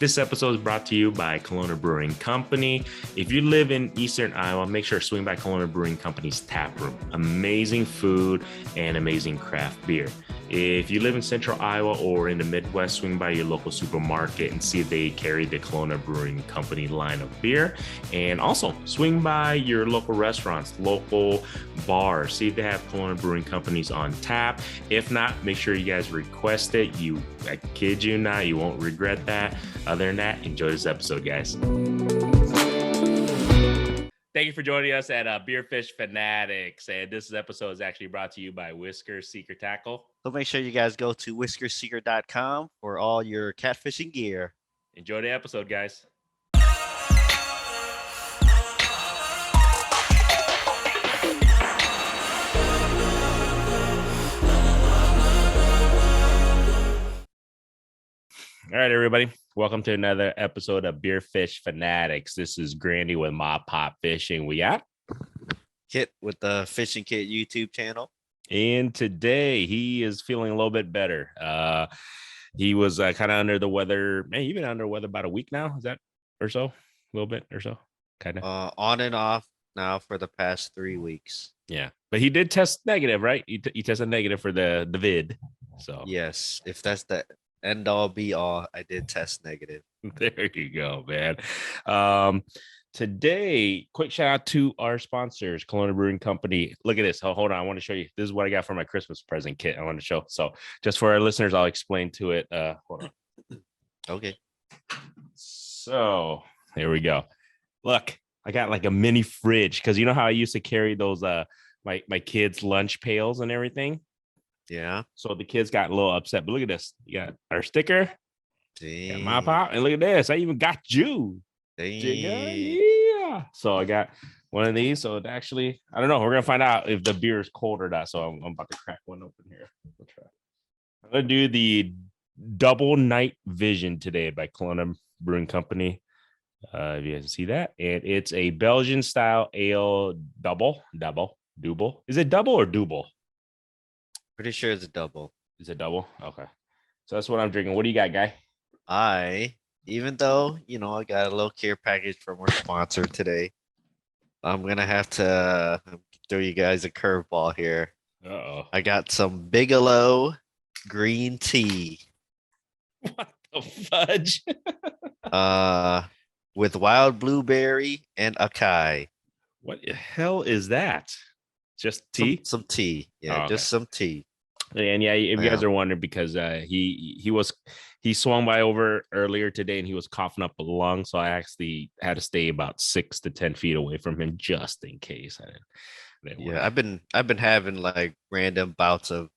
This episode is brought to you by Kalona Brewing Company. If you live in Eastern Iowa, make sure to swing by Kalona Brewing Company's tap room. Amazing food and amazing craft beer. If you live in Central Iowa or in the Midwest, swing by your local supermarket and see if they carry the Kalona Brewing Company line of beer. And also swing by your local restaurants, local bars, see if they have Kalona Brewing Companies on tap. If not, make sure you guys request it. I kid you not, you won't regret that. Other than that, enjoy this episode, guys. Thank you for joining us at Beer Fish Fanatics. And this episode is actually brought to you by Whisker Seeker Tackle. So make sure you guys go to whiskerseeker.com for all your catfishing gear. Enjoy the episode, guys. All right, everybody. Welcome to another episode of Beer Fish Fanatics. This is Grandy with Ma Pop Fishing. We got Kit with the Fishing Kit YouTube channel. And today he is feeling a little bit better. He was kind of under the weather. Man, you've been under the weather about a week now. Is that or so? A little bit or so? Kind of. On and off now for the past 3 weeks. Yeah. But he did test negative, right? He tested negative for the vid. So yes, if that's the end all be all, I did test negative. There you go, man. Today, quick shout out to our sponsors, Kalona Brewing Company. Look at this. Hold on. I want to show you. This is what I got for my Christmas present kit. I want to show. So just for our listeners, I'll explain to it. Hold on. Okay. So here we go. Look, I got like a mini fridge because you know how I used to carry those my kids' lunch pails and everything. Yeah. So the kids got a little upset. But look at this. You got our sticker. Dang. My pop. And look at this. I even got you. Yeah. So I got one of these. So it actually, I don't know. We're gonna find out if the beer is cold or not. So I'm about to crack one open here. We'll try. I'm gonna do the Double Night Vision today by Kalona Brewing Company. If you guys see that, and it's a Belgian style ale double. Is it double or double? Pretty sure it's a double. Is it double? Okay. So that's what I'm drinking. What do you got, guy? Even though, I got a little care package from our sponsor today, I'm going to have to throw you guys a curveball here. Uh-oh. I got some Bigelow green tea. What the fudge? With wild blueberry and acai. What the hell is that? Just tea? Some tea. Yeah, okay. Just some tea. And yeah, if you guys are wondering, because he swung by over earlier today and he was coughing up a lung, so I actually had to stay about 6 to 10 feet away from him just in case. I've been having like random bouts of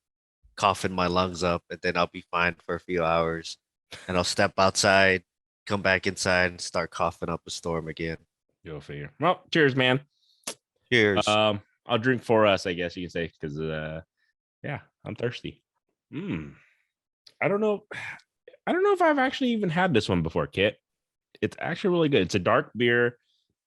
coughing my lungs up, and then I'll be fine for a few hours, and I'll step outside, come back inside, and start coughing up a storm again. Go figure. Well, cheers, man. Cheers. I'll drink for us, I guess you can say, because yeah, I'm thirsty. I don't know if I've actually even had this one before, Kit. It's actually really good. It's a dark beer.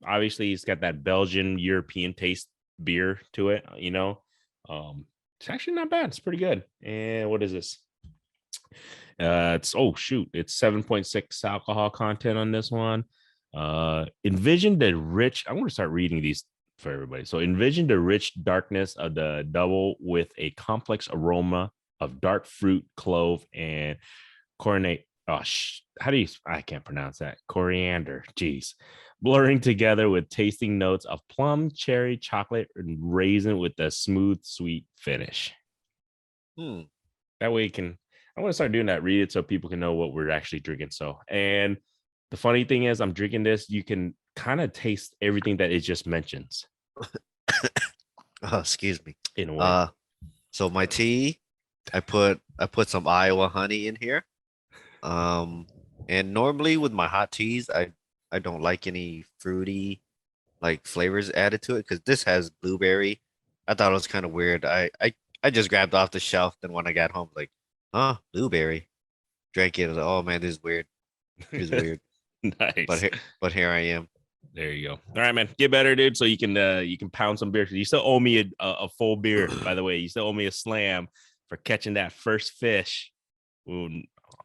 Obviously, it's got that Belgian European taste beer to it, It's actually not bad. It's pretty good. And what is this? It's 7.6 alcohol content on this one. Envision the rich. I'm going to start reading these for everybody. So envision the rich darkness of the double with a complex aroma of dark fruit, clove, and I can't pronounce that. Coriander. Jeez. Blurring together with tasting notes of plum, cherry, chocolate, and raisin with a smooth, sweet finish. That way I want to start doing that. Read it so people can know what we're actually drinking. And the funny thing is, I'm drinking this. You can kind of taste everything that it just mentions. Excuse me. In a way. So my tea, I put some Iowa honey in here. And normally with my hot teas, I don't like any fruity like flavors added to it, because this has blueberry. I thought it was kind of weird. I just grabbed off the shelf, then when I got home, like, blueberry. Drank it. I was like, oh man, this is weird. This is weird. Nice. But here I am. There you go. All right, man. Get better, dude. So you can pound some beer. You still owe me a full beer, by the way. You still owe me a slam for catching that first fish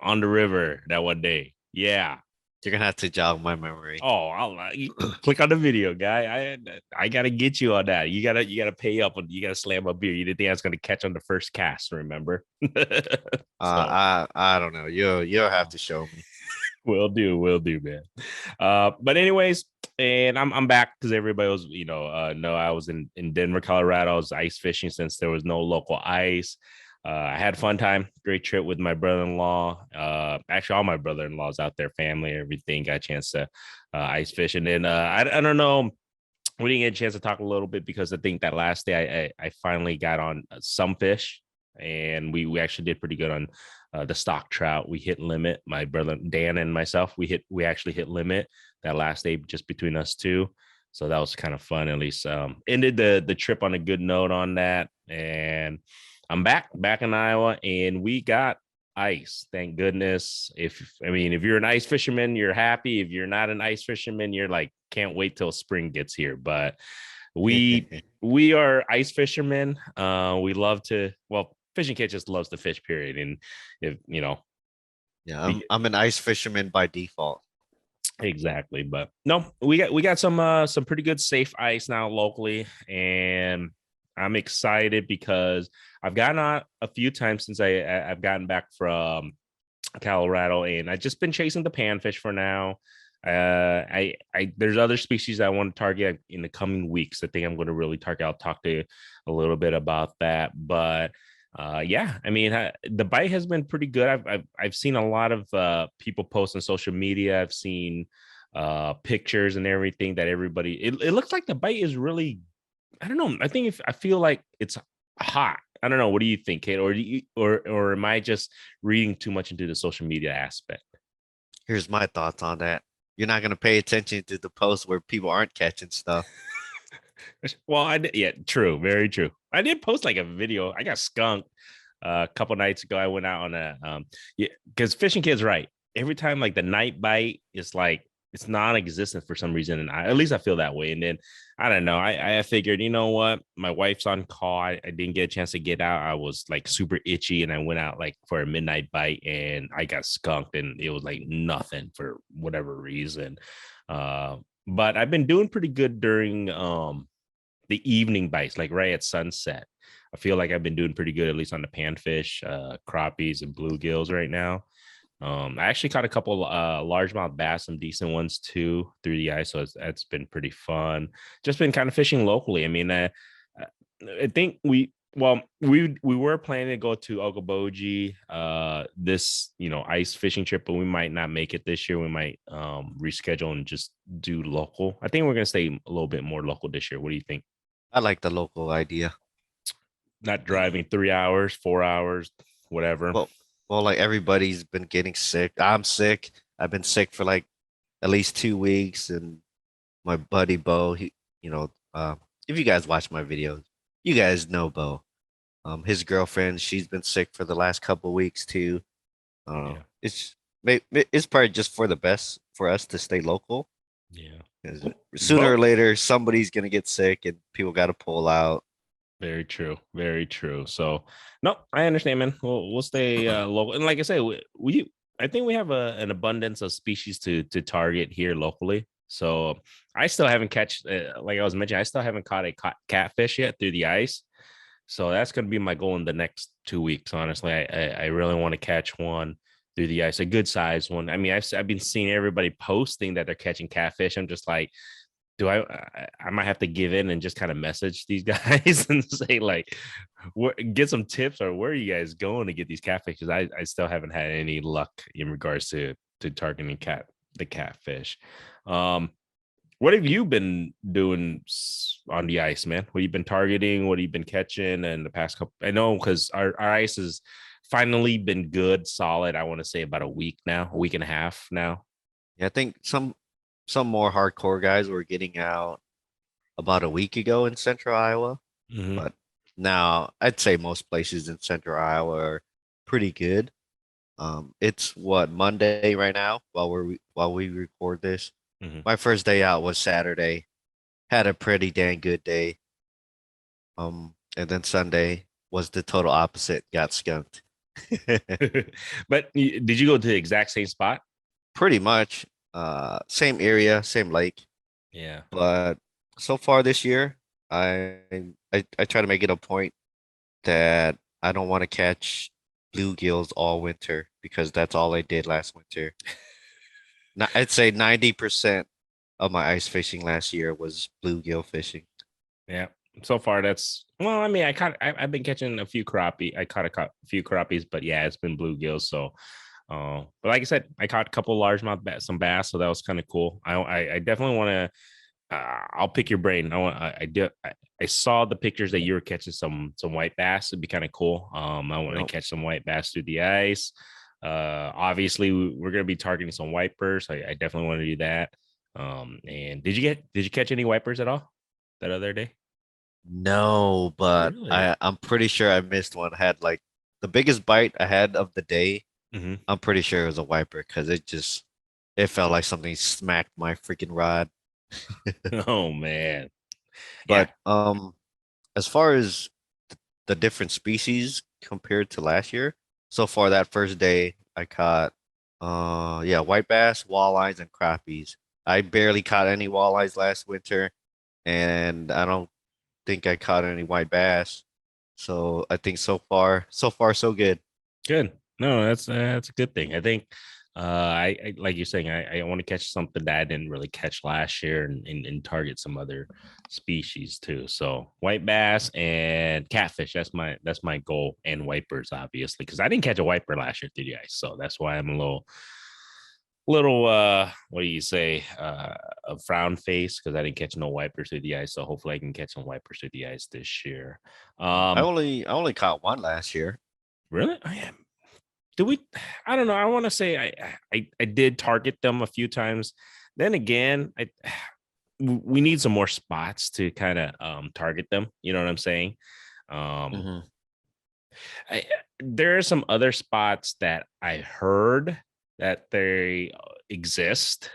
on the river that one day. Yeah. You're gonna have to jog my memory. Oh, click on the video, guy. I gotta get you on that. You gotta pay up and you gotta slam a beer. You didn't think I was gonna catch on the first cast, remember? So I don't know. You'll have to show me. will do, man. But anyways, and I'm back because everybody was, know I was in Denver, Colorado. I was ice fishing since there was no local ice. I had a fun time, great trip with my brother-in-law. Actually, all my brother-in-laws out there, family, everything. Got a chance to ice fish, and then I don't know. We didn't get a chance to talk a little bit because I think that last day I finally got on some fish, and we actually did pretty good on the stock trout. We hit limit. My brother Dan and myself, we actually hit limit that last day just between us two. So that was kind of fun. At least ended the trip on a good note on that, and I'm back in Iowa, and we got ice. Thank goodness. If you're an ice fisherman, you're happy. If you're not an ice fisherman, you're like, can't wait till spring gets here. But we are ice fishermen. We love to. Well, Fishing Kit just loves to fish. Period. And if Yeah, I'm an ice fisherman by default. exactly. But no, we got some pretty good safe ice now locally, and I'm excited because I've gotten out a few times since I've gotten back from Colorado, and I've just been chasing the panfish for now. I there's other species I want to target in the coming weeks. I think I'm going to really target. I'll talk to you a little bit about that, but yeah, the bite has been pretty good. I've seen a lot of people post on social media. I've seen pictures and everything that everybody. It looks like the bite is really. I don't know. I feel like it's hot. I don't know. What do you think, Kate? Or am I just reading too much into the social media aspect? Here's my thoughts on that. You're not gonna pay attention to the posts where people aren't catching stuff. Well, I did, yeah, true, very true. I did post like a video. I got skunked a couple nights ago. I went out on a yeah, because Fishing Kid's right. Every time like the night bite is like it's non-existent for some reason, and at least I feel that way. And then I don't know. I figured, you know what? My wife's on call. I didn't get a chance to get out. I was like super itchy, and I went out like for a midnight bite, and I got skunked, and it was like nothing for whatever reason. Uh, but I've been doing pretty good during the evening bites, like right at sunset. I feel like I've been doing pretty good, at least on the panfish, crappies, and bluegills right now. I actually caught a couple largemouth bass, some decent ones too through the ice. So that's been pretty fun. Just been kind of fishing locally. I think we were planning to go to Okoboji this ice fishing trip, but we might not make it this year. We might reschedule and just do local. I think we're gonna stay a little bit more local this year. What do you think? I like the local idea. Not driving 3 hours, 4 hours, whatever. Well, like everybody's been getting sick. I'm sick. I've been sick for like at least 2 weeks, and my buddy Bo, if you guys watch my videos, you guys know Bo. His girlfriend, she's been sick for the last couple weeks too. Yeah. It's probably just for the best for us to stay local. Yeah. 'Cause sooner or later, somebody's gonna get sick, and people got to pull out. Very true. Very true. So, no, I understand, man. We'll stay local, and like I say, I think we have an abundance of species to target here locally. So I still haven't like I was mentioning, I still haven't caught a catfish yet through the ice. So that's going to be my goal in the next 2 weeks. Honestly, I really want to catch one through the ice, a good size one. I've been seeing everybody posting that they're catching catfish. I'm just like, I might have to give in and just kind of message these guys and say like, get some tips, or where are you guys going to get these catfish? Because I still haven't had any luck in regards to targeting the catfish. What have you been doing on the ice, man? What have you been targeting? What have you been catching in the past couple? I know because our ice has finally been good, solid. I want to say about a week now, a week and a half now. Yeah, I think some more hardcore guys were getting out about a week ago in Central Iowa, Mm-hmm. but now I'd say most places in Central Iowa are pretty good. It's what Monday right now while we record this. Mm-hmm. My first day out was Saturday. Had a pretty dang good day. And then Sunday was the total opposite. Got skunked. But did you go to the exact same spot? Pretty much. Same area, same lake. Yeah. But so far this year, I I try to make it a point that I don't want to catch bluegills all winter because that's all I did last winter. I'd say 90% of my ice fishing last year was bluegill fishing. Yeah. So far, that's well. I mean, I've been catching a few crappie. I caught a few crappies, but yeah, it's been bluegills. So, but like I said, I caught a couple largemouth bass, some bass, so that was kind of cool. I definitely want to. I'll pick your brain. I saw the pictures that you were catching some white bass. It'd be kind of cool. I want to Yep. catch some white bass through the ice. Obviously, we're gonna be targeting some wipers. I definitely want to do that. And did you catch any wipers at all that other day? No, but Really? I'm pretty sure I missed one. Had like the biggest bite I had of the day. Hmm. I'm pretty sure it was a wiper because it felt like something smacked my freaking rod. Oh man. Yeah. But as far as the different species compared to last year, so far that first day I caught yeah, white bass, walleyes, and crappies. I barely caught any walleyes last winter, and I don't think I caught any white bass. So I think so far so good. Good. No, that's a good thing. I think I like you're saying, I want to catch something that I didn't really catch last year and target some other species too. So white bass and catfish, that's my goal, and wipers, obviously, because I didn't catch a wiper last year through the ice. So that's why I'm a little what do you say, a frown face because I didn't catch no wipers through the ice. So hopefully I can catch some wipers through the ice this year. Um I only caught one last year. really, I am. Do we? I don't know. I want to say I did target them a few times. Then again, we need some more spots to kind of target them. You know what I'm saying? Um, Hmm. there are some other spots that I heard that they exist,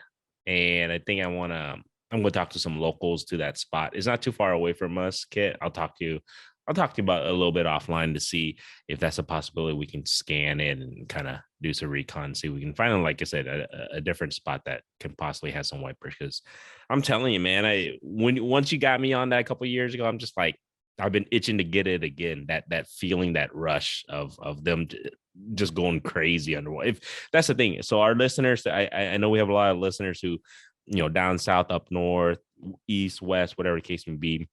and I think I'm gonna talk to some locals to that spot. It's not too far away from us, Kit. I'll talk to you about a little bit offline to see if that's a possibility. We can scan it and kind of do some recon, see if we can find, like I said, a different spot that can possibly have some wipers. Because I'm telling you, man, once you got me on that a couple of years ago, I'm just like, I've been itching to get it again. That feeling, that rush of them just going crazy underwater. If that's the thing. So our listeners, I know we have a lot of listeners who, down south, up north, east, west, whatever the case may be.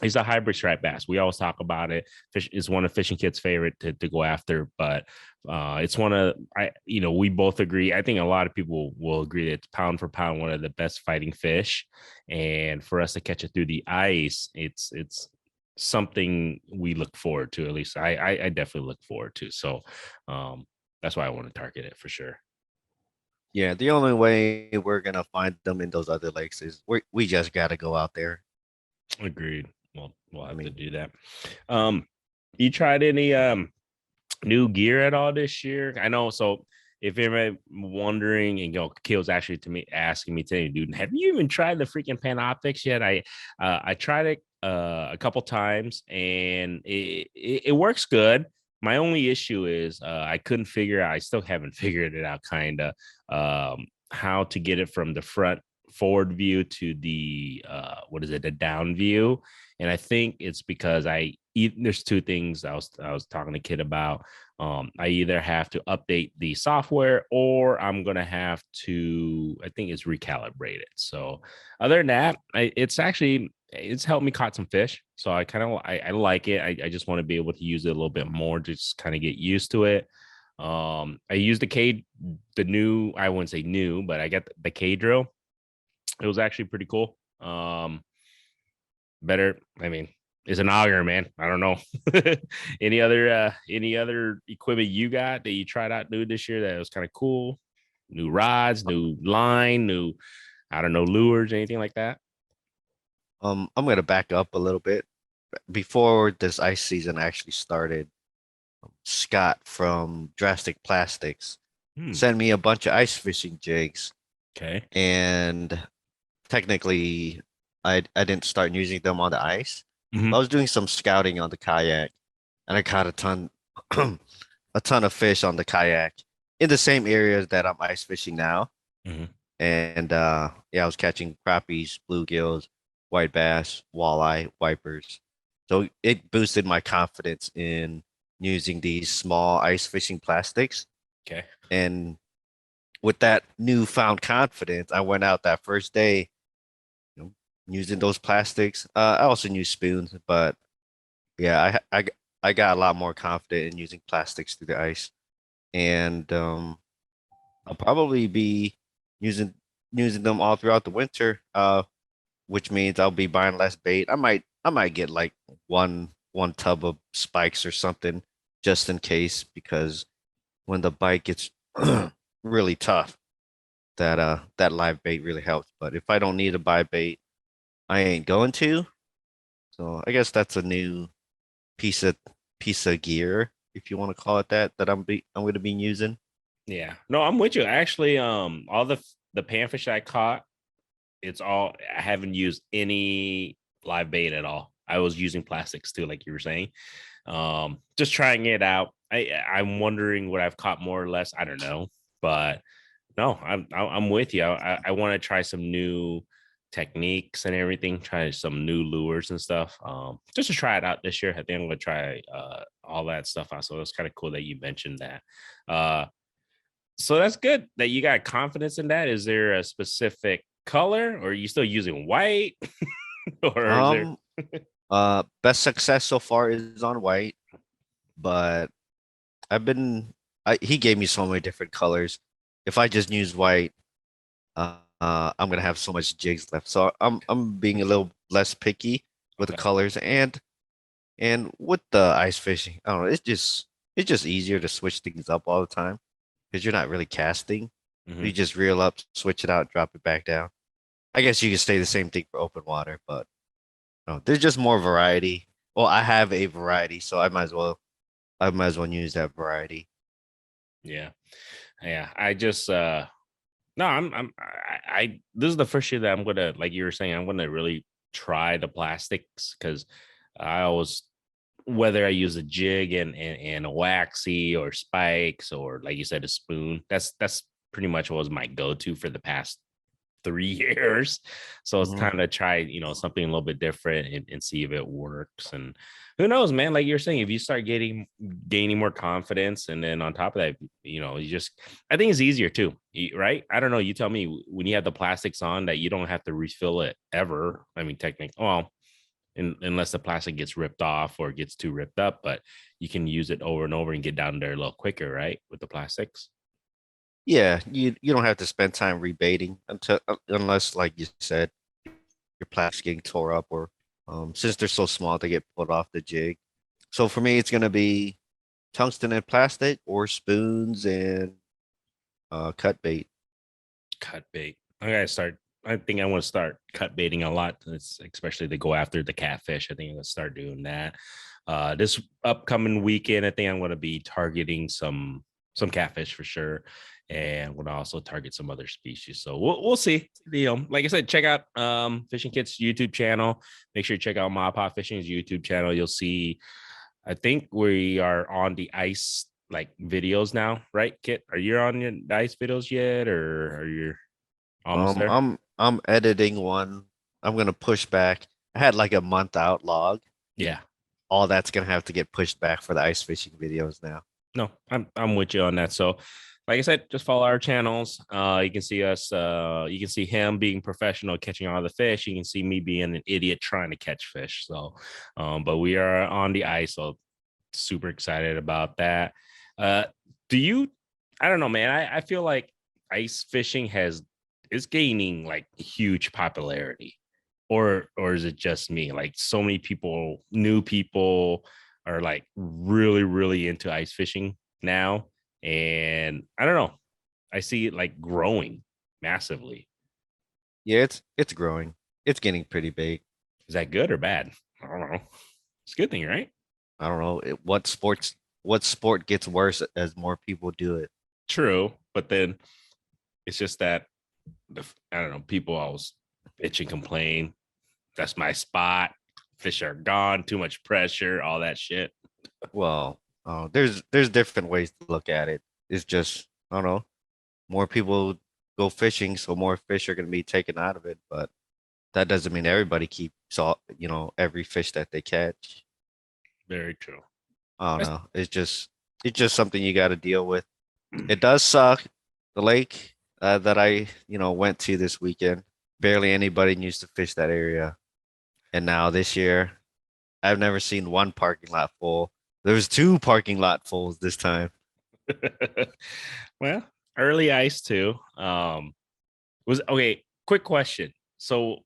It's a hybrid striped bass. We always talk about it. Fish is one of Fishing Kit's favorite to go after, but it's one of we both agree. I think a lot of people will agree that it's pound for pound one of the best fighting fish, and for us to catch it through the ice, it's something we look forward to. At least I definitely look forward to. So um, that's why I want to target it for sure. Yeah, the only way we're gonna find them in those other lakes is we just gotta go out there. Agreed. Well, we'll I have to mean, do that. Um, you tried any new gear at all this year? I know. So if you're wondering, and Kill's actually to me asking me today, dude, have you even tried the freaking Panoptics yet? I tried it a couple times, and it works good. My only issue is I couldn't figure out. I still haven't figured it out, kind of, how to get it from the front forward view to the what is it, the down view. And I think it's because there's two things I was talking to Kid about. I either have to update the software or I'm gonna have to, I think it's recalibrate it. So other than that, it's helped me caught some fish. So I like it. I just want to be able to use it a little bit more, to just kind of get used to it. I used the new, I wouldn't say new, but I got the K drill. It was actually pretty cool. Better, I mean, it's an auger, man. I don't know. Any other equipment you got that you tried out new this year that was kind of cool? New rods, new line, new, I don't know, lures, anything like that? I'm gonna back up a little bit. Before this ice season actually started, Scott from Drastic Plastics Hmm. sent me a bunch of ice fishing jigs, Okay. and technically, I didn't start using them on the ice. I Hmm. was doing some scouting on the kayak, and I caught a ton, a ton of fish on the kayak in the same areas that I'm ice fishing now. Hmm. And yeah, I was catching crappies, bluegills, white bass, walleye, wipers. So it boosted my confidence in using these small ice fishing plastics. Okay. And with that newfound confidence, I went out that first day, you know, using those plastics. I also use spoons, but yeah, I got a lot more confident in using plastics through the ice. And I'll probably be using using them all throughout the winter. Which means I'll be buying less bait. I might get like one tub of spikes or something just in case, because when the bite gets really tough, that live bait really helps. But if I don't need to buy bait, I ain't going to. So I guess that's a new piece of piece of gear, if you want to call it that, that I'm going to be using. Yeah. No, I'm with you. Actually, all the panfish I caught, it's all I haven't used any live bait at all. I was using plastics too, like you were saying. Just trying it out. I'm wondering what I've caught more or less. I don't know, but no, I'm with you. I want to try some new techniques and everything. Try some new lures and stuff. Just to try it out this year. I think I'm gonna try all that stuff out. So it's kind of cool that you mentioned that. Uh, so that's good that you got confidence in that. Is there a specific color, or are you still using white, or is there? Um, best success so far is on white, but I've been he gave me so many different colors. If I just use white, I'm gonna have so much jigs left. So I'm being a little less picky with the Okay. colors, and with the ice fishing. I don't know, it's just easier to switch things up all the time because you're not really casting. Hmm. You just reel up, switch it out, drop it back down. I guess you could say the same thing for open water, but no, there's just more variety. Well, I have a variety, so I might as well use that variety. Yeah. Yeah. I just no, I this is the first year that I'm gonna, like you were saying, I'm gonna really try the plastics because I always, whether I use a jig and a waxy or spikes or like you said, a spoon, that's pretty much was my go-to for the past 3 years. So it's Mhm. time to try, something a little bit different and see if it works. And who knows, man, like you're saying, if you start gaining more confidence, and then on top of that, you just, I think it's easier too, right? I don't know, you tell me, when you have the plastics on, that you don't have to refill it ever. I mean, technically, well, unless the plastic gets ripped off or gets too ripped up, but you can use it over and over and get down there a little quicker, right? With the plastics. Yeah, you don't have to spend time rebating until unless, like you said, your plastic's getting tore up, or since they're so small, they get pulled off the jig. So for me, it's gonna be tungsten and plastic, or spoons and cut bait. Cut bait. I gotta start. I think I want to start cut baiting a lot. It's especially to go after the catfish. I think I'm gonna start doing that. This upcoming weekend, I think I'm gonna be targeting some catfish for sure, and we'll also target some other species. So we'll see. Like I said, check out Fishing Kit's YouTube channel. Make sure you check out Ma Pa Fishing's YouTube channel. You'll see. I think we are on the ice like videos now, right, Kit? Are you on your ice videos yet, or are you almost Um, there? I'm I'm editing one. I'm gonna push back. I had like a month out log. Yeah. All that's gonna have to get pushed back for the ice fishing videos now. No, I'm with you on that. So, like I said, just follow our channels. You can see us. You can see him being professional catching all the fish. You can see me being an idiot trying to catch fish. So, but we are on the ice. So, super excited about that. Uh, do you? I don't know, man. I feel like ice fishing is gaining like huge popularity, or is it just me? Like so many people, new people are like really, really into ice fishing now. And I don't know. I see it like growing massively. Yeah, it's growing. It's getting pretty big. Is that good or bad? I don't know. It's a good thing, right? I don't know what sport gets worse as more people do it. True. But then it's just that I don't know, people always bitch and complain. That's my spot. Fish are gone, too much pressure, all that shit. Well, there's different ways to look at it. It's just, I don't know, more people. go fishing, so more fish are going to be taken out of it. But that doesn't mean everybody keeps all, every fish that they catch. Very true. I don't know. It's just something you got to deal with. It does suck. The lake that I went to this weekend, barely anybody used to fish that area, and now this year, I've never seen one parking lot full. There was two parking lot fulls this time. Well, early ice too. Was okay. Quick question. So,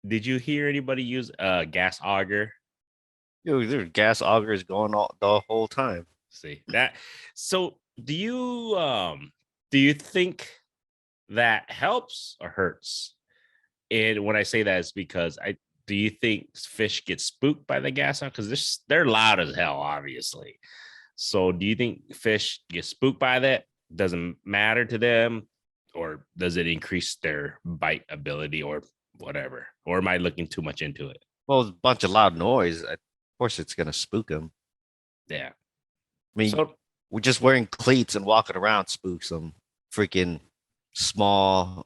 did you hear anybody use a gas auger? There's gas augers going all the whole time. See that? So, do you think that helps or hurts? And when I say that, it's because I do you think fish get spooked by the gas auger? Because they're loud as hell, obviously. So, do you think fish get spooked by that? Doesn't matter to them, or does it increase their bite ability, or whatever? Or am I looking too much into it? Well, it's a bunch of loud noise. Of course, it's gonna spook them. Yeah. I mean, So we're just wearing cleats and walking around spooks them. Freaking small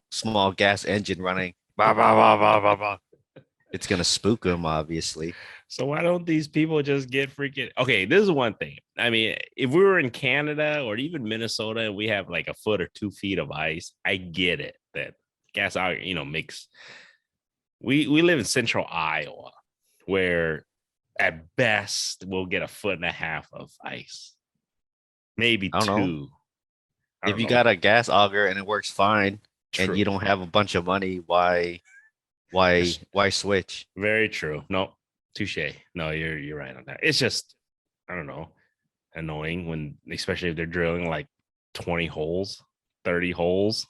gas engine running. Bah, bah, bah, bah, bah, bah. It's gonna spook them, obviously. So why don't these people just get freaking okay? This is one thing. I mean, if we were in Canada or even Minnesota and we have like a foot or 2 feet of ice, I get it that gas out, makes we live in central Iowa where at best we'll get a foot and a half of ice. Maybe I don't know. two. I If don't you know. got a gas auger and it works fine, and True. you don't have a bunch of money, why why switch? Very true. No, touche. No, you're right on that. It's just I don't know, annoying when especially if they're drilling like 20 holes, 30 holes.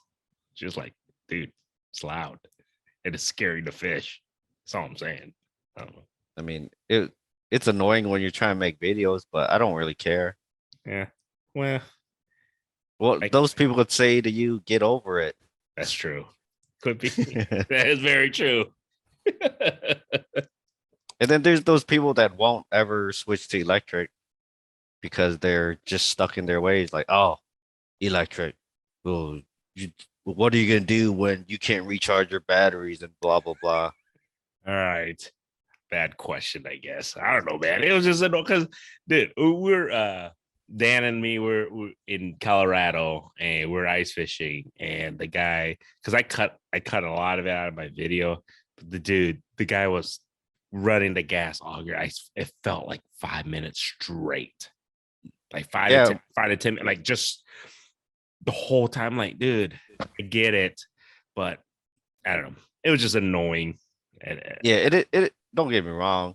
It's just like, dude, it's loud. It is scary to fish. That's all I'm saying. I don't know. I mean, it's annoying when you're trying to make videos, but I don't really care. Yeah. Well, Well, like those people would say to you, get over it. that's true. Could be. That is very true. And then there's those people that won't ever switch to electric because they're just stuck in their ways. Like, oh, electric. Well, what are you gonna do when you can't recharge your batteries and blah blah blah? All right. Bad question, I guess. I don't know, man. It was just because, dude, we're Dan and me we're in Colorado and we're ice fishing, and the guy, because I cut a lot of it out of my video, but the guy was running the gas auger. It felt like 5 minutes straight, like Yeah, 5 to 10, like just the whole time. Like, dude, I get it, but I don't know. It was just annoying. yeah. It don't get me wrong.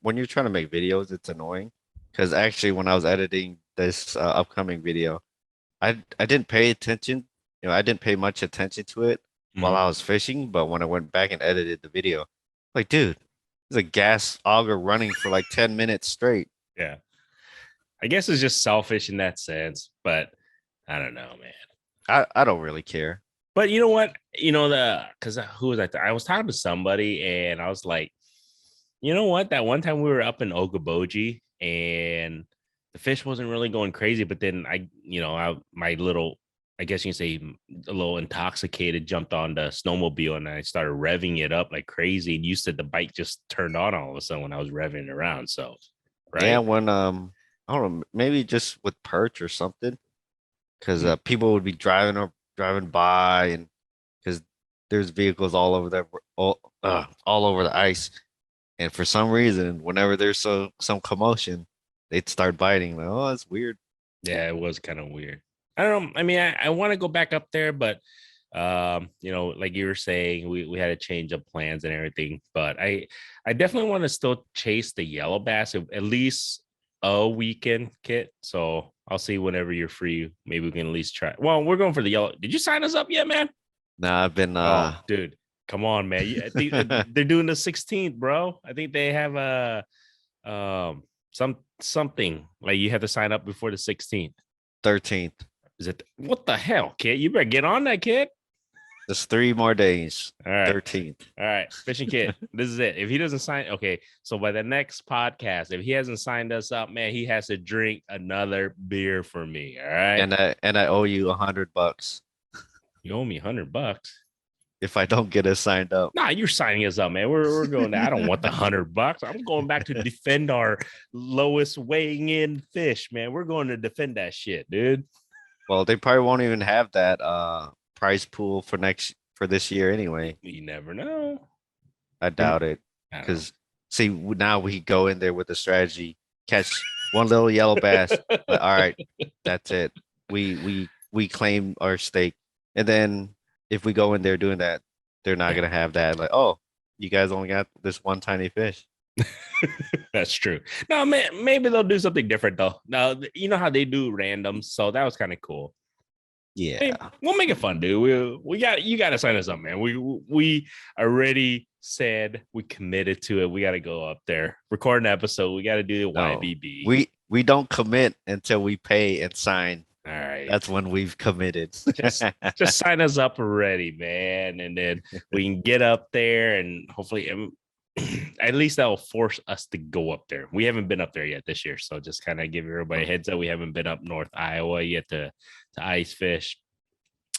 When you're trying to make videos, it's annoying because actually, when I was editing this upcoming video, I didn't pay attention. I didn't pay much attention to it while Mhm. I was fishing. But when I went back and edited the video, like, dude, there's a gas auger running for like 10 minutes straight. Yeah. I guess it's just selfish in that sense, but I don't know, man. I don't really care. But you know what? Because who was I was talking to somebody and I was like, you know what? That one time we were up in Okoboji and the fish wasn't really going crazy, but then my little, I guess you can say a little intoxicated, jumped on the snowmobile and I started revving it up like crazy. And you said the bike just turned on all of a sudden when I was revving it around. So, Yeah, right? when I don't know, maybe just with perch or something, because Mm. people would be driving by, and because there's vehicles all over all over the ice, and for some reason, whenever there's some commotion, they'd start biting. Like, oh, that's weird. Yeah, it was kind of weird. I don't know. I mean, I want to go back up there, but like you were saying, we had to change up plans and everything. But I definitely want to still chase the yellow bass at least a weekend, Kit. So I'll see whenever you're free. Maybe we can at least try. Well, we're going for the yellow. Did you sign us up yet, man? Nah, I've been Oh, dude, come on, man. I think they're doing the 16th, bro. I think they have a something like you have to sign up before the 16th. 13th. Is it what the hell, kid? You better get on that, kid. Just 3 more days. All right. 13th. All right. Fishing kid. This is it. If he doesn't sign, okay. So by the next podcast, if he hasn't signed us up, man, he has to drink another beer for me. All right. And I owe you $100. You owe me $100. if I don't get us signed up. Nah, you're signing us up, man. We're going there. I don't want the $100. I'm going back to defend our lowest weighing in fish, man. We're going to defend that shit, dude. Well, they probably won't even have that prize pool for this year anyway. You never know. I doubt it. I don't Because see, now we go in there with the strategy, catch one little yellow bass. Like, all right, that's it. We claim our stake. And then if we go in there doing that, they're not gonna have that. Like, oh, you guys only got this one tiny fish. That's true. No, man, maybe they'll do something different though. Now, you know how they do randoms, so that was kind of cool. Yeah. Hey, we'll make it fun, dude. We got you got to sign us up, man. We already said we committed to it. We got to go up there, record an episode. We got to do the No, YBB. we don't commit until we pay and sign. All right, That's when we've committed. just sign us up already, man, and then we can get up there and hopefully. At least that will force us to go up there. We haven't been up there yet this year, so just kind of give everybody a heads up. We haven't been up North Iowa yet to ice fish,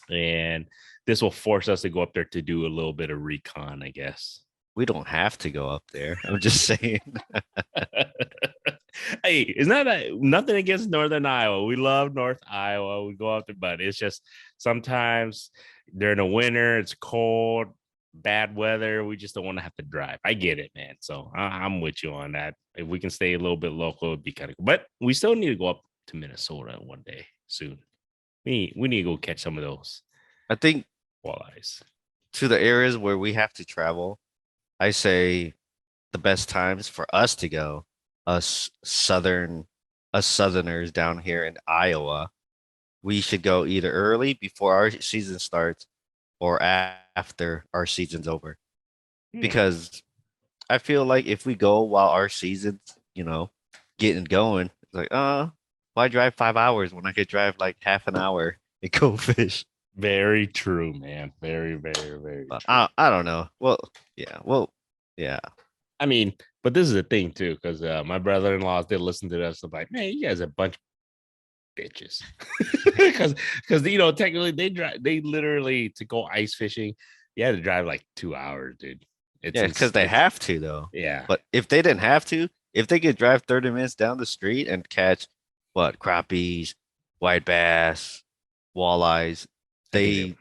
and this will force us to go up there to do a little bit of recon, I guess. We don't have to go up there. I'm just saying. Hey, it's not nothing against Northern Iowa. We love North Iowa. We go up there, but it's just sometimes during the winter, it's cold, bad weather. We just don't want to have to drive. I get it, man. So I'm with you on that. If we can stay a little bit local, it'd be kind of cool. But we still need to go up to Minnesota one day soon. We need to go catch some of those I think walleyes. to the areas where we have to travel, I say the best times for us to go, us Southerners down here in Iowa, we should go either early before our season starts or after our season's over. Because I feel like if we go while our season's, getting going, it's like, why drive 5 hours when I could drive like half an hour and go fish? Very true, man. Very, very, very But true. I don't know. Yeah. I mean, but this is the thing too, because my brother-in-laws did listen to us. I'm like, man, you guys are a bunch of bitches. Because technically they literally to go ice fishing, you had to drive like 2 hours, dude. Yeah, because they have to though. Yeah. But if they didn't have to, if they could drive 30 minutes down the street and catch crappies, white bass, walleyes, they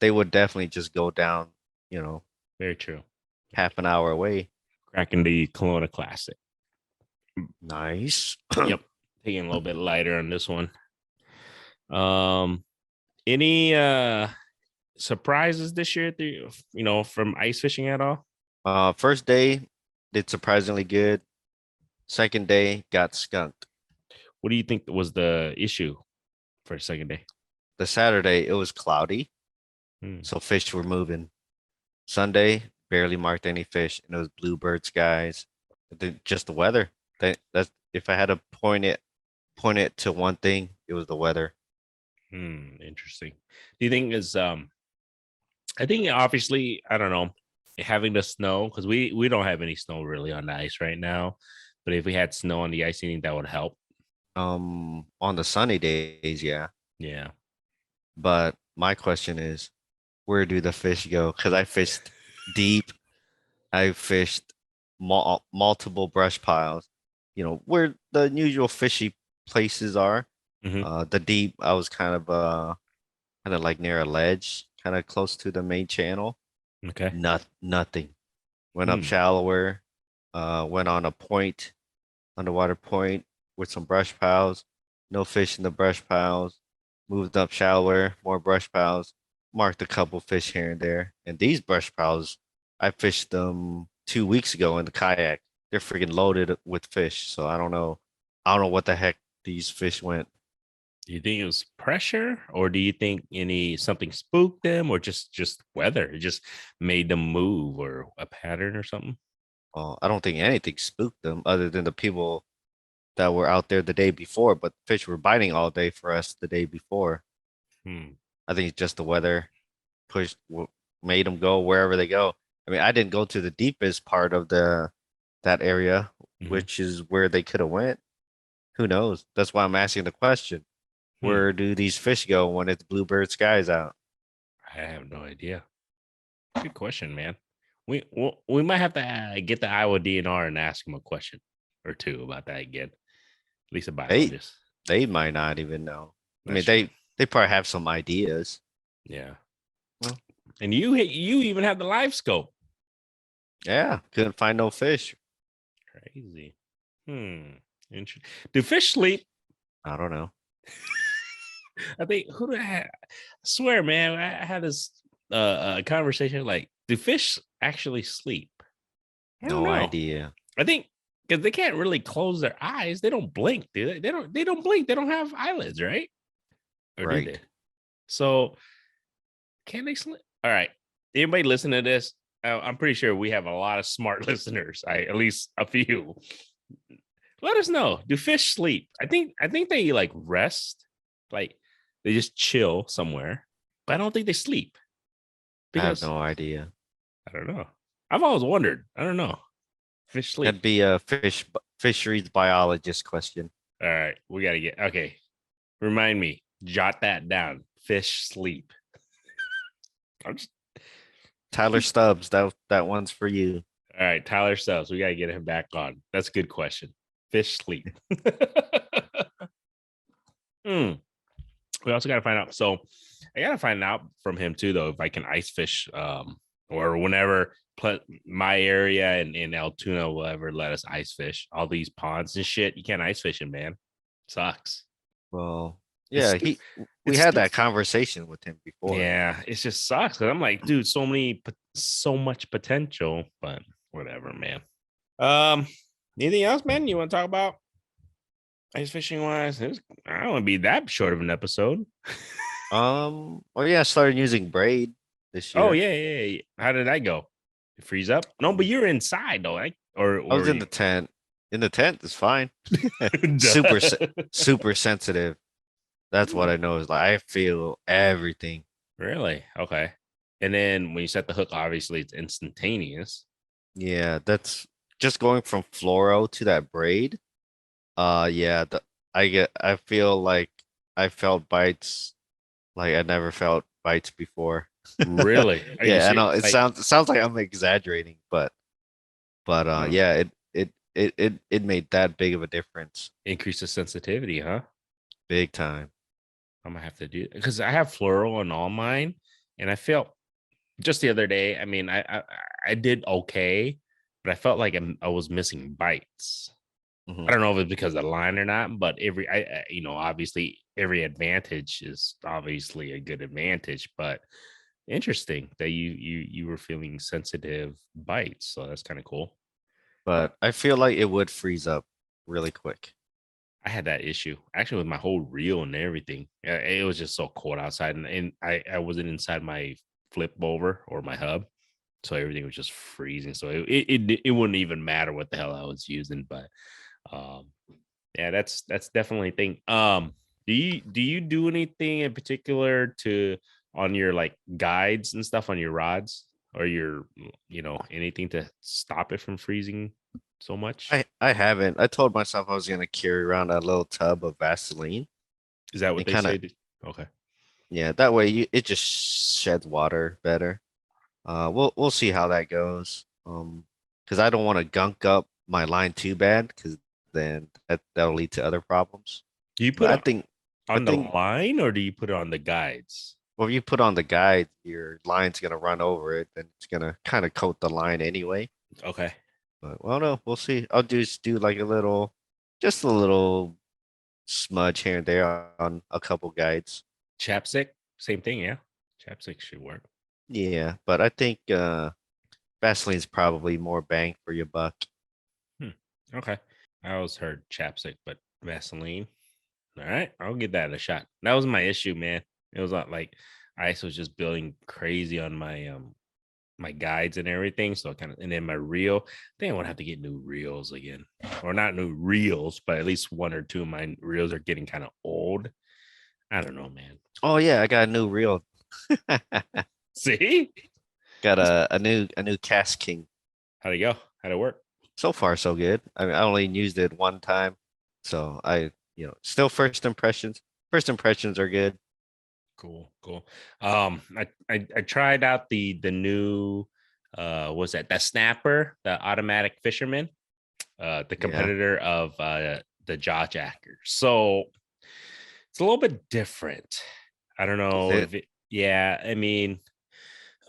would definitely just go down, Very true. half an hour away. Cracking the Kalona Classic. Nice. Yep. Taking a little bit lighter on this one. Any surprises this year from ice fishing at all? First day did surprisingly good. Second day got skunked. What do you think was the issue for the second day? The Saturday it was cloudy, so fish were moving. Sunday barely marked any fish, and it was bluebird skies. Just the weather. That's if I had to point it to one thing, it was the weather. Interesting. Do you think I think obviously, I don't know, having the snow, because we don't have any snow really on the ice right now. But if we had snow on the ice, you think that would help? On the sunny days, yeah. Yeah. But my question is, where do the fish go? Because I fished deep. I fished multiple brush piles. Where the usual fishy places are. The deep, I was kind of like near a ledge, kind of close to the main channel. Okay. Nothing. Went up shallower. Went on a point, underwater point with some brush piles. No fish in the brush piles. Moved up shallower, more brush piles. Marked a couple fish here and there. And these brush piles, I fished them 2 weeks ago in the kayak. They're freaking loaded with fish. So I don't know. I don't know what the heck these fish went. Do you think it was pressure, or do you think something spooked them, or just weather? It just made them move, or a pattern or something? I don't think anything spooked them other than the people that were out there the day before, but fish were biting all day for us the day before. I think it's just the weather made them go wherever they go. I mean, I didn't go to the deepest part of that area, which is where they could have went. Who knows? That's why I'm asking the question. Where do these fish go when it's bluebird skies out? I have no idea. Good question, man. We might have to get the Iowa DNR and ask him a question or two about that again. At least a They biologist. they might not even know. I mean, That's true. they probably have some ideas. Yeah. Well, And you even have the live scope. yeah, couldn't find no fish. Crazy. Interesting. Do fish sleep? I don't know. I think who do I swear, man, I had this conversation like, do fish actually sleep? I don't No know. idea. I think because they can't really close their eyes. They don't blink, do they? They don't blink. They don't have eyelids, right? Or do they? Right. So can they sleep? All right. Anybody listen to this? I'm pretty sure we have a lot of smart listeners. At least a few. Let us know. Do fish sleep? I think they like rest, like they just chill somewhere, but I don't think they sleep I have because no idea. I don't know. I've always wondered. I don't know. Fish sleep. That'd be a fisheries biologist question. All right, we gotta get okay. Remind me. Jot that down. Fish sleep. Tyler Stubbs, that one's for you. All right, Tyler Stubbs. We gotta get him back on. That's a good question. Fish sleep. We also gotta find out. So I gotta find out from him too, though, if I can ice fish, or whenever my area and Altoona will ever let us ice fish. All these ponds and shit, you can't ice fish in, man. Sucks. Well, It's yeah, we had that conversation with him before. Yeah, it just sucks because I'm like, dude, so much potential, but whatever, man. Anything else, man? You want to talk about ice fishing wise? I don't want to be that short of an episode. Well, yeah, I started using braid this year. Oh yeah. How did that go? You freeze up? No, but you're inside though, right? Or I was in the tent. In the tent is fine. super sensitive. That's what I know is like I feel everything. Really? Okay. And then when you set the hook, obviously it's instantaneous. Yeah, that's just going from fluoro to that braid. Yeah, I feel like I felt bites like I never felt bites before. Really? Yeah, I know it sounds like I'm exaggerating, but yeah, it made that big of a difference. Increase the sensitivity, huh? Big time. I'm gonna have to do it because I have fluoro on all mine, and I felt just the other day. I mean, I did okay, but I felt like I was missing bites. I don't know if it's because of the line or not, but obviously every advantage is obviously a good advantage. But interesting that you were feeling sensitive bites, so that's kind of cool. But I feel like it would freeze up really quick. I had that issue actually with my whole reel and everything. It was just so cold outside, and I wasn't inside my flip over or my hub, so everything was just freezing. So it wouldn't even matter what the hell I was using. But yeah, that's definitely a thing. Do you do anything in particular on your like guides and stuff on your rods or your anything to stop it from freezing so much? I haven't. I told myself I was gonna carry around a little tub of Vaseline. Is that what they say? Okay. Yeah, that way it just sheds water better. We'll see how that goes. Because I don't want to gunk up my line too bad, because then that'll lead to other problems. Do you put it on the line or do you put it on the guides? Well, if you put on the guide, your line's gonna run over it, then it's gonna kind of coat the line anyway. Okay. But well, no, we'll see. I'll just do like just a little smudge here and there on a couple guides. Chapstick, same thing, yeah. Chapstick should work. Yeah, but I think Vaseline's probably more bang for your buck. Okay. I always heard chapstick, but Vaseline. All right, I'll give that a shot. That was my issue, man. It was not like ice was just building crazy on my my guides and everything. So and then my reel, I think I want to have to get new reels again. Or not new reels, but at least one or two of my reels are getting kind of old. I don't know, man. Oh yeah, I got a new reel. See? Got a new Cast King. How'd it go? How'd it work? So far, so good. I mean, I only used it one time. So still first impressions. First impressions are good. Cool. I tried out the new what's that snapper, the automatic fisherman, the Yeah. competitor of the jaw jacker. So it's a little bit different. I don't Is know it? if it, yeah, I mean,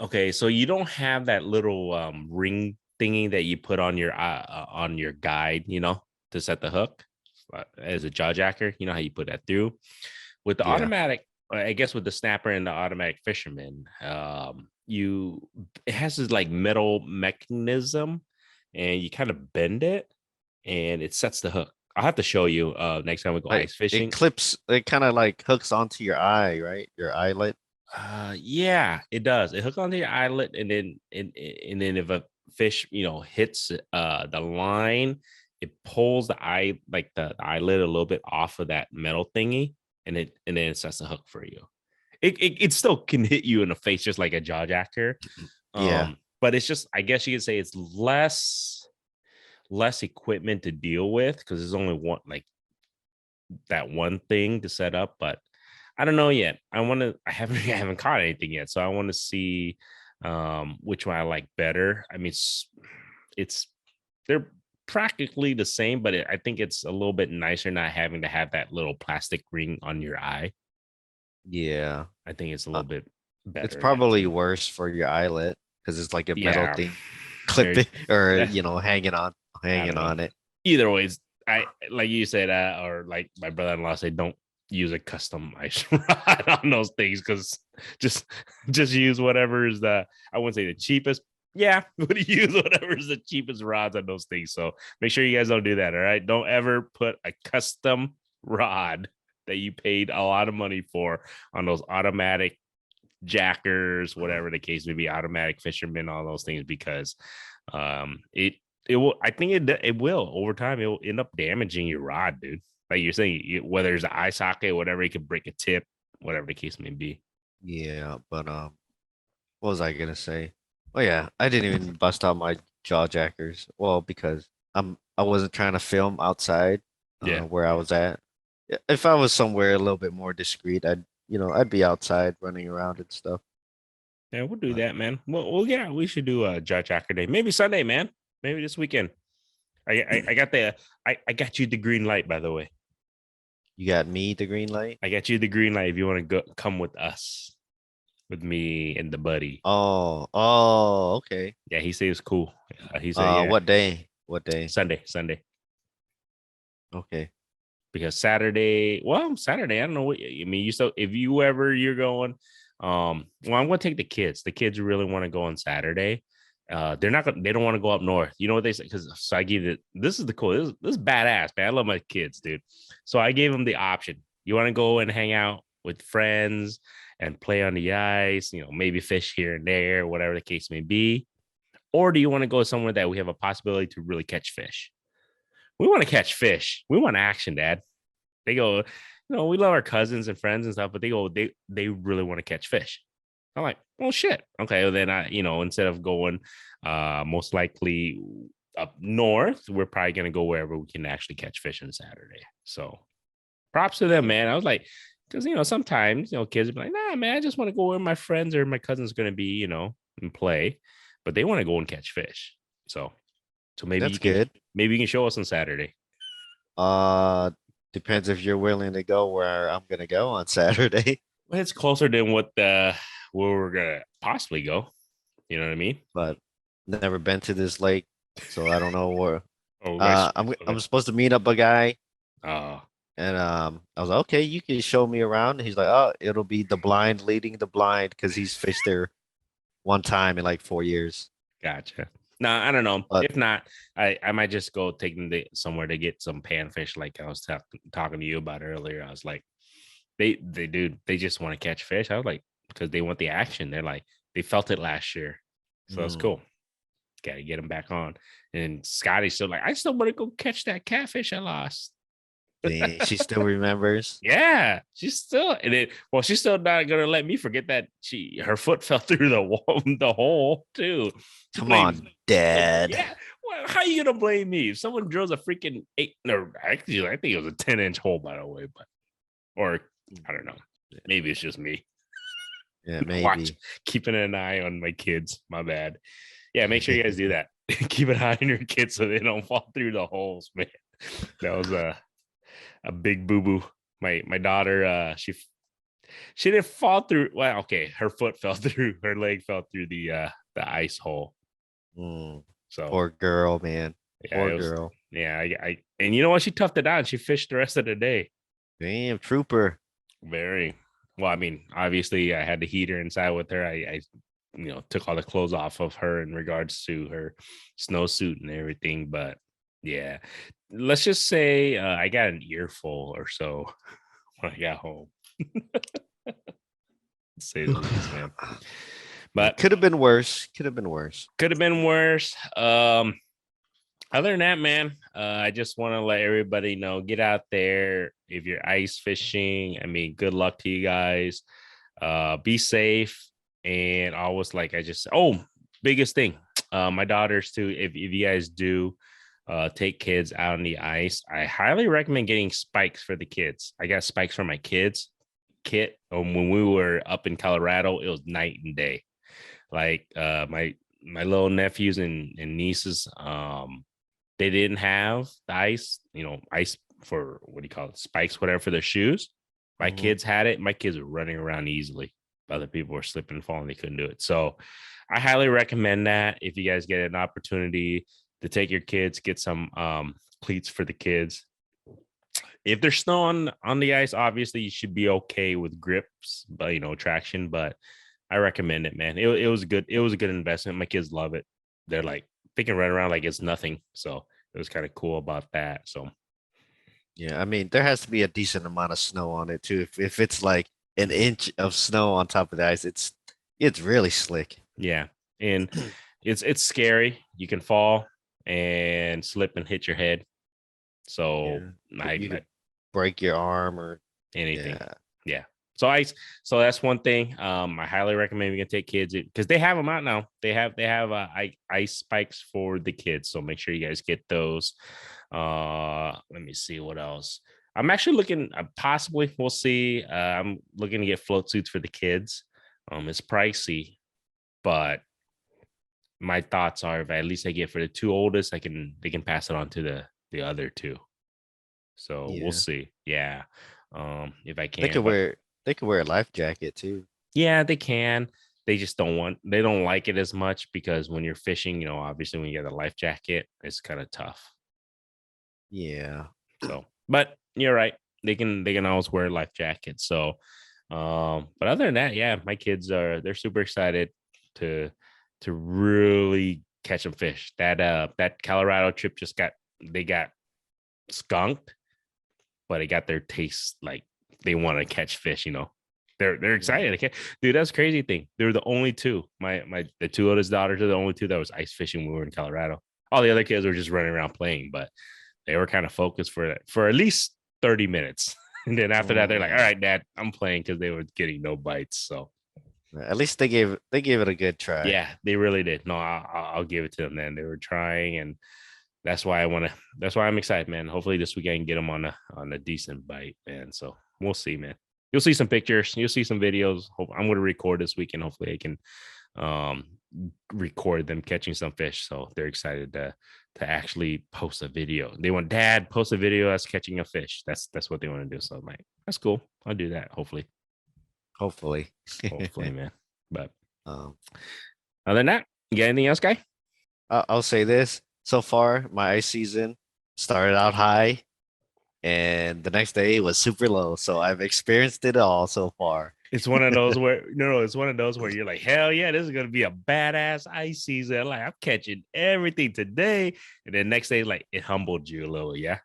okay, so you don't have that little ring thingy that you put on your guide, to set the hook as a jaw jacker. You know how you put that through with the Yeah. automatic. I guess with the snapper and the automatic fisherman, you it has this like metal mechanism, and you kind of bend it, and it sets the hook. I'll have to show you next time we go Like ice it fishing. clips, it kind of like hooks onto your eye, right? Your eyelid. Yeah, it does. It hooks onto your eyelet, and then if a fish, hits the line, it pulls the eye like the eyelid a little bit off of that metal thingy, and then it sets the hook for you. It still can hit you in the face just like a jaw jacker. Yeah. But it's just, I guess you could say it's less equipment to deal with because there's only one, like, that one thing to set up. But I don't know yet. I haven't I haven't caught anything yet, so I want to see which one I like better. I mean, it's they're practically the same, but I think it's a little bit nicer not having to have that little plastic ring on your eye. Yeah. I think it's a Uh, little bit it's better in that probably sense. worse for your eyelid because it's like a metal Yeah. thing Very, clipping or yeah, I hanging don't know. on it. Either ways, I like you said, or like my brother-in-law said, don't use a custom ice rod on those things because just just use whatever is I wouldn't say the cheapest. Yeah, but use whatever is the cheapest rods on those things. So make sure you guys don't do that. All right. Don't ever put a custom rod that you paid a lot of money for on those automatic jackers, whatever the case may be, automatic fishermen, all those things, because it will. I think it will over time. It will end up damaging your rod, dude. Like you're saying, whether it's the eye socket, whatever, it could break a tip, whatever the case may be. Yeah, but what was I gonna say? Oh yeah, I didn't even bust out my jaw jackers. Well, because I wasn't trying to film outside, Yeah, where I was at. If I was somewhere a little bit more discreet, I'd be outside running around and stuff. yeah, we'll do But that, man. Well, yeah, we should do a Judge Hacker Day, maybe Sunday, man. Maybe this weekend. I got I got you the green light, by the way. you got me the green light. I got you the green light if you want to go come with us, with me and the buddy. Oh, okay. Yeah, he said it's cool. He said, yeah, What day? What day? Sunday. Okay. Because Saturday, I don't know what I mean. If you ever you're going, well, I'm gonna take the kids. The kids really want to go on Saturday. They don't want to go up north. You know what they say? Because so I give it, this is the cool, this is badass, man. I love my kids, dude. So I gave them the option. You want to go and hang out with friends and play on the ice, maybe fish here and there, whatever the case may be. Or do you want to go somewhere that we have a possibility to really catch fish? We want to catch fish. We want action, Dad. They go, we love our cousins and friends and stuff, but they really want to catch fish. I'm like, well, shit. Okay, well, then instead of going most likely up north, we're probably gonna go wherever we can actually catch fish on Saturday. So props to them, man. I was like, because sometimes kids be like, nah, man, I just want to go where my friends or my cousins gonna be, and play, but they want to go and catch fish. So maybe That's good. you can show us on Saturday. Uh, Depends if you're willing to go where I'm gonna go on Saturday. Well, it's closer than where we're gonna possibly go. You know what I mean? But never been to this lake, so I don't know where. Oh, guys. I'm supposed to meet up a guy, Oh, and I was like, okay, you can show me around. He's like, oh, it'll be the blind leading the blind because he's fished there one time in like 4 years. gotcha. No, I don't know. But If not, I might just go take them somewhere to get some panfish, like I was talking to you about earlier. I was like, they just want to catch fish. I was like, because they want the action. They're like, they felt it last year, so that's mm, cool. Got to get them back on. And Scotty's still like, I still want to go catch that catfish I lost. she still remembers. Yeah, she's still not gonna let me forget that her foot fell through the wall, the hole too. She Come on, Dad. yeah. Well, how you gonna blame me if someone drills a freaking eight? No, actually, I think it was a 10-inch hole, by the way, but or I don't know. Maybe it's just me. Yeah, Watch, maybe. keeping an eye on my kids. My bad. Yeah, make sure you guys do that. Keep an eye on your kids so they don't fall through the holes, man. That was a big boo boo. My daughter, she didn't fall through. Well, okay, her foot fell through, her leg fell through the ice hole. Mm, So poor girl, man. yeah, Poor it was. girl. Yeah, I and you know what? She toughed it out. And she fished the rest of the day. Damn, trooper. Very well. I mean, obviously, I had the heater inside with her. I took all the clothes off of her in regards to her snowsuit and everything. But yeah, let's just say I got an earful or so when I got home. To say the least, man. Yeah, But could have been worse. Could have been worse. could have been worse. Other than that, man, I just want to let everybody know, get out there. If you're ice fishing, I mean, good luck to you guys. Be safe. And always, like I just, biggest thing, my daughters too. If you guys do take kids out on the ice, I highly recommend getting spikes for the kids. I got spikes for my kids kit. When we were up in Colorado, it was night and day. Like my little nephews and nieces, they didn't have the ice for, what do you call it, spikes, whatever, for their shoes. My kids had it. My kids were running around easily. Other people were slipping and falling. They couldn't do it. So I highly recommend that if you guys get an opportunity to take your kids, get some cleats for the kids. If there's snow on the ice, obviously you should be okay with grips, but traction. But I recommend it, man. It was good. It was a good investment. My kids love it. They're like, they can run around like it's nothing. So it was kind of cool about that. So Yeah, I mean, there has to be a decent amount of snow on it too. If it's like an inch of snow on top of the ice, it's really slick. yeah, and it's scary. You can fall and slip and hit your head. So Yeah, you I could break your arm or anything. yeah. Yeah. So that's one thing. I highly recommend you can take kids because they have them out now. They have ice spikes for the kids. So make sure you guys get those. Let me see what else. I'm actually looking, possibly we'll see. I'm looking to get float suits for the kids. It's pricey, but my thoughts are, if at least I get for the two oldest, they can pass it on to the other two. So we'll Yeah. see. Yeah. If I They can, could but wear a life jacket too. yeah, they can. They don't like it as much because when you're fishing, obviously when you get a life jacket, it's kind of tough. Yeah. So, but you're right. They can always wear life jackets. So, but other than that, yeah, my kids they're super excited to really catch some fish. That Colorado trip they got skunked, but it got their taste, like they want to catch fish. They're excited. Dude, that's a crazy thing. They're the only two. The two oldest daughters are the only two that was ice fishing when we were in Colorado. All the other kids were just running around playing, but they were kind of focused for at least 30 minutes. And then after that, they're like, all Mm. right, Dad, I'm playing, because they were getting no bites. So At least they gave it a good try. yeah, they really did. No, I'll give it to them, man. They were trying, and that's why I'm excited, man. Hopefully this week I can get them on a decent bite, man. So we'll see, man. You'll see some pictures, you'll see some videos. I'm going to record this weekend. Hopefully I can um record them catching some fish. So they're excited to actually post a video. They want, Dad, post a video of us catching a fish. That's what they want to do. So I'm like, that's cool. I'll do that. Hopefully. Hopefully, man. But um, other than that, you got anything else, guy? I'll say this. So far, my ice season started out high and the next day it was super low. So I've experienced it all so far. It's one of those where no, it's one of those where you're like, hell yeah, this is gonna be a badass ice season. Like, I'm catching everything today, and then next day, like, it humbled you a little, yeah.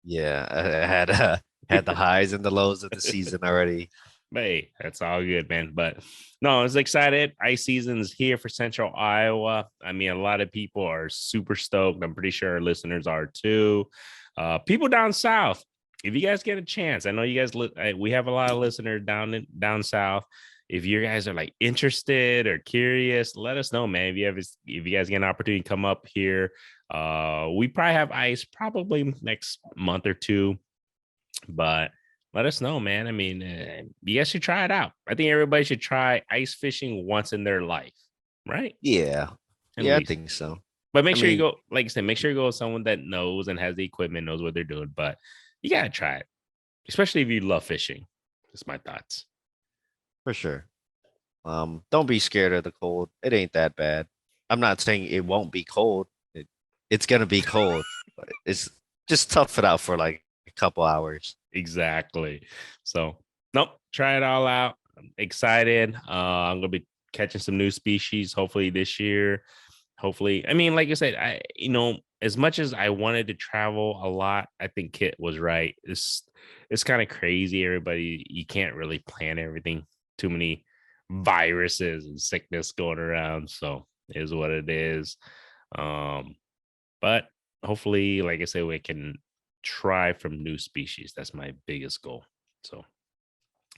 Yeah, I had the highs and the lows of the season already. But hey, that's all good, man. But no, I was excited. Ice season's here for Central Iowa. I mean, a lot of people are super stoked. I'm pretty sure our listeners are too. People down south, if you guys get a chance, I know you guys. We have a lot of listeners down south. If you guys are like interested or curious, let us know, man. If you guys get an opportunity to come up here, we probably have ice probably next month or two, but let us know, man. I mean, you guys should try it out. I think everybody should try ice fishing once in their life, right? Yeah. At Yeah, I least. think so. But make I sure you mean, go, like I said, make sure you go with someone that knows and has the equipment, knows what they're doing. But you gotta try it, especially if you love fishing. That's my thoughts. for sure. Don't be scared of the cold. It ain't that bad. I'm not saying it won't be cold. It's gonna be cold, but it's just tough it out for like a couple hours. Exactly. So, nope, try it all out. I'm excited. I'm gonna be catching some new species hopefully this year. Hopefully, I mean, like I said, as much as I wanted to travel a lot, I think Kit was right. It's kind of crazy. Everybody, you can't really plan everything. Too many viruses and sickness going around. So it is what it is. Um, but hopefully, like I said, we can try from new species. That's my biggest goal. So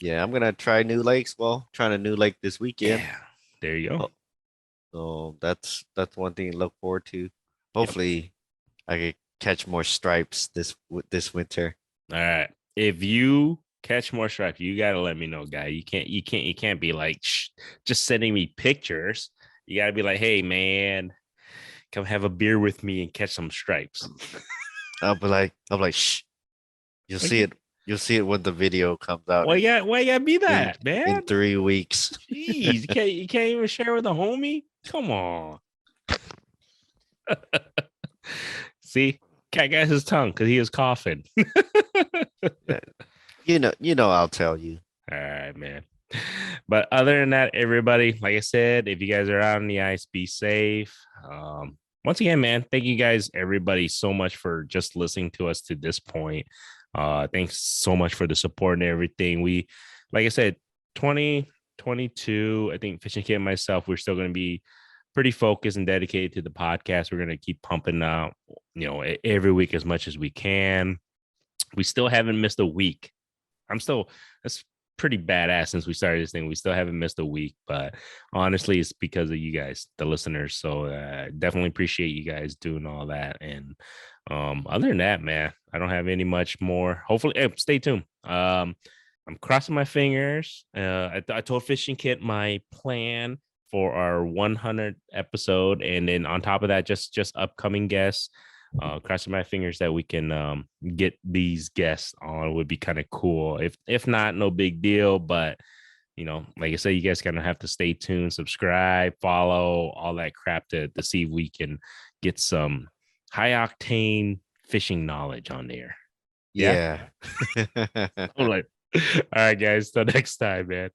Yeah, I'm gonna try new lakes. Well, trying a new lake this weekend. yeah, there you go. Oh, so that's one thing to look forward to. Yep. Hopefully, I can catch more stripes this winter. All right. If you catch more stripes, you gotta let me know, guy. You can't be like just sending me pictures. You gotta be like, hey man, come have a beer with me and catch some stripes. I'm like, shh. You'll see it. You'll see it when the video comes out Why you gotta be in that, in man? 3 weeks. Jeez, you can't even share with a homie? Come on. See, cat got his tongue because he is coughing. Yeah, I'll tell you. All right, man. But other than that, everybody, like I said, if you guys are out on the ice, be safe. Once again, man, thank you guys, everybody, so much for just listening to us to this point. Thanks so much for the support and everything. We, like I said, 2022, I think Fishing Kit and myself, we're still going to be pretty focused and dedicated to the podcast. We're going to keep pumping out, every week as much as we can. We still haven't missed a week. That's pretty badass since we started this thing. We still haven't missed a week, but honestly, it's because of you guys, the listeners. So definitely appreciate you guys doing all that. And other than that, man, I don't have any much more. Hopefully, stay tuned. I'm crossing my fingers. I told Fishing Kit my plan for our 100 episode, and then on top of that, just upcoming guests. Crossing my fingers that we can get these guests on would be kind of cool. If not, no big deal. But like I said, you guys kind of have to stay tuned, subscribe, follow, all that crap to see if we can get some high octane fishing knowledge on there. Yeah. I'm like, all right, guys. Till next time, man.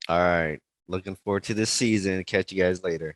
All right. Looking forward to this season. Catch you guys later.